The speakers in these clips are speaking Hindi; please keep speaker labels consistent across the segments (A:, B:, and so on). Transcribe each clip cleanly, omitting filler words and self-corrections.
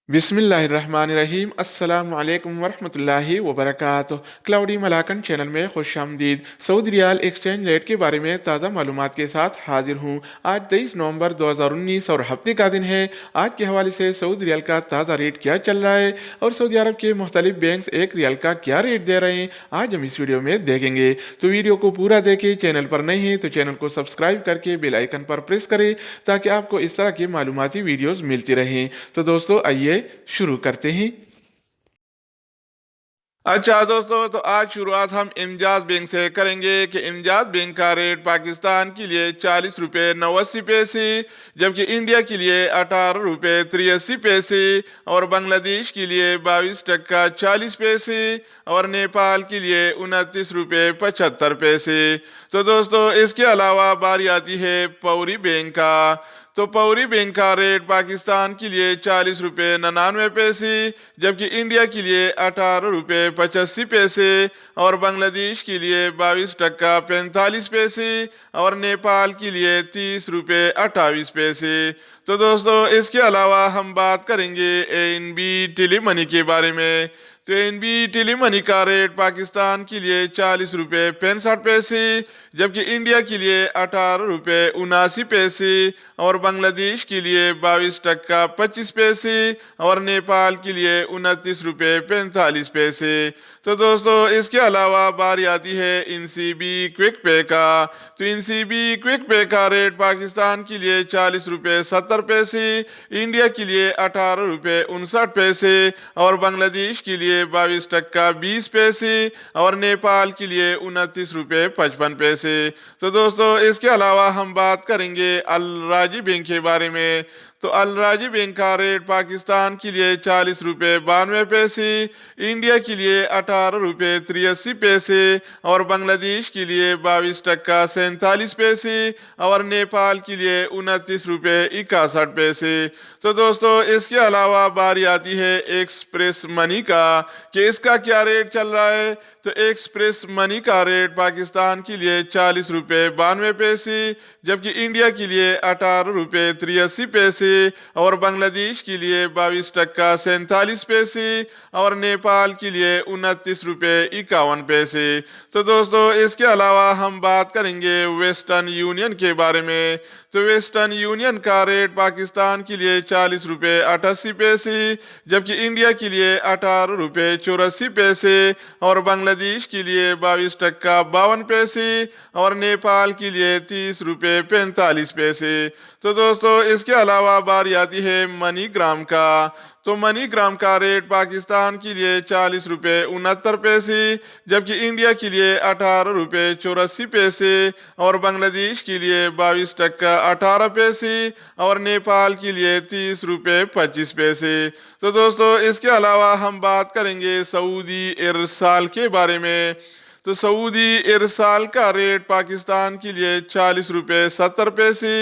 A: बिस्मिल्लाहिर्रहमानिर्रहीम अस्सलामु अलैकुम वरहमतुल्लाहि वबरकातुह। क्लाउडी मलाकंड चैनल में खुशामदीद। सऊदी रियाल एक्सचेंज रेट के बारे में ताज़ा मालूमात के साथ हाजिर हूँ। आज 23 नवंबर 2019 और हफ्ते का दिन है। आज के हवाले से सऊदी रियाल का ताज़ा रेट क्या चल रहा है और सऊदी अरब के मुख्तलिफ बैंक एक रियाल का क्या रेट दे रहे हैं, आज हम इस वीडियो में देखेंगे। तो वीडियो को पूरा देखें। चैनल पर नहीं है तो चैनल को सब्सक्राइब करके बेल आइकन पर प्रेस करें ताकि आपको इस तरह की मालूमाती वीडियोज़ मिलती रहें। तो दोस्तों आइए शुरू करते हैं। अच्छा दोस्तों, तो आज शुरुआत हम इमजाज बैंक से करेंगे कि इमजाज बैंक का रेट पाकिस्तान के लिए 40 रुपये 89 पैसे, जबकि इंडिया के लिए 18 रुपये 83 पैसे और बांग्लादेश के लिए 22 टका 40 पैसे और नेपाल के लिए 29 रुपये 75 पैसे। तो दोस्तों इसके अलावा बारी आती है पौरी बैंक का। तो पौरी बैंक का रेट पाकिस्तान के लिए 40 रुपये 99 पैसे, जबकि इंडिया के लिए 18 रुपये 85 पैसे और बांग्लादेश के लिए 22 टका 45 पैसे और नेपाल के लिए 30 रुपये 28 पैसे। तो दोस्तों इसके अलावा हम बात करेंगे एनबी टेली मनी के बारे में। तो एनबी टेली मनी का रेट पाकिस्तान के लिए 40 रुपये 65 पैसे, जबकि इंडिया के लिए 18 रुपये 79 पैसे और बांग्लादेश के लिए 22 टका 25 पैसे और नेपाल के लिए 29 रुपये 45 पैसे। तो दोस्तों इसके अलावा बारी आती है एनसीबी क्विक पे का। तो एनसीबी क्विक पे का रेट पाकिस्तान के लिए 40 रुपये 70 पैसे, इंडिया के लिए 18 रुपये 59 पैसे और बांग्लादेश के लिए 22 टका 20 पैसे और नेपाल के लिए 29 रुपये 55 पैसे। तो दोस्तों इसके अलावा हम बात करेंगे अल राजी बैंक के बारे में। तो अल राजी बैंक का रेट पाकिस्तान के लिए 40 रुपये 92 पैसे, इंडिया के लिए 18 रुपये 83 पैसे और बांग्लादेश के लिए 22 टका 47 पैसे और नेपाल के लिए 29 रुपये 61 पैसे। तो दोस्तों इसके अलावा बारी आती है एक्सप्रेस मनी का कि इसका क्या रेट चल रहा है। तो एक्सप्रेस मनी का रेट पाकिस्तान के लिए 40 रुपये 92 पैसे, जबकि इंडिया के लिए 18 रुपये 83 पैसे और बांग्लादेश के लिए 22 टका 47 पैसे और नेपाल के लिए 29 रुपये 51 पैसे। तो दोस्तों इसके अलावा हम बात करेंगे वेस्टर्न यूनियन के बारे में। तो वेस्टर्न यूनियन का रेट पाकिस्तान के लिए 40 रुपये 88 पैसे, जबकि इंडिया के लिए 18 रुपये 84 पैसे और बांग्लादेश के लिए 22 टका 52 पैसे और नेपाल के लिए 30 रुपये 45 पैसे। तो दोस्तों इसके अलावा बारी आती है मनी ग्राम का। तो मनी ग्राम का रेट पाकिस्तान के लिए 40 रुपये 69 पैसे, जबकि इंडिया के लिए 18 रुपये 84 पैसे और बांग्लादेश के लिए 22 टका 18 पैसे और नेपाल के लिए 30 रुपये 25 पैसे। तो दोस्तों इसके अलावा हम बात करेंगे सऊदी इरसाल के बारे में। तो सऊदी इरसाल का रेट पाकिस्तान के लिए 40 रुपये 70 पैसे,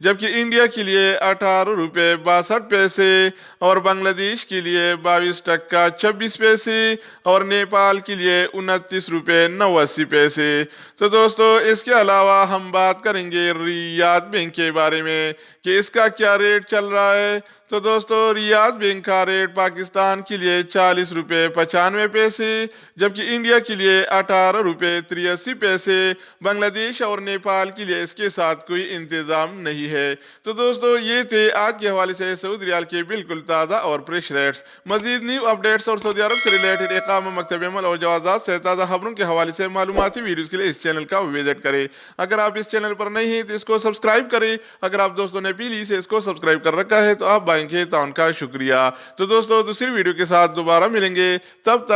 A: जबकि इंडिया के लिए 18 रुपये 62 पैसे और बांग्लादेश के लिए 22 टका 26 पैसे और नेपाल के लिए 29 रुपये 89 पैसे। तो दोस्तों इसके अलावा हम बात करेंगे रियाद बैंक के बारे में कि इसका क्या रेट चल रहा है। तो दोस्तों रियाद बैंक का रेट पाकिस्तान के लिए 40 रुपये 95 पैसे, जबकि इंडिया के लिए 18 रुपये 83 पैसे, बांग्लादेश और नेपाल के लिए इसके साथ कोई इंतजाम नहीं है। तो दोस्तों ये थे आज के हवाले से सऊदी रियाल के बिल्कुल ताज़ा और फ्रेश रेट्स। मजीद न्यू अपडेट्स और सऊदी अरब से रिलेटेड इकामा, मकतब अमल और जवाज़ात से ताज़ा खबरों के हवाले से मालूमाती वीडियोज़ के लिए इस चैनल का विजिट करें। अगर आप इस चैनल पर नहीं हैं तो इसको सब्सक्राइब करें। अगर आप दोस्तों ने पीली से इसको सब्सक्राइब कर रखा है तो आप बाइंगे तो उनका शुक्रिया। तो दोस्तों दूसरी वीडियो के साथ दोबारा मिलेंगे, तब तक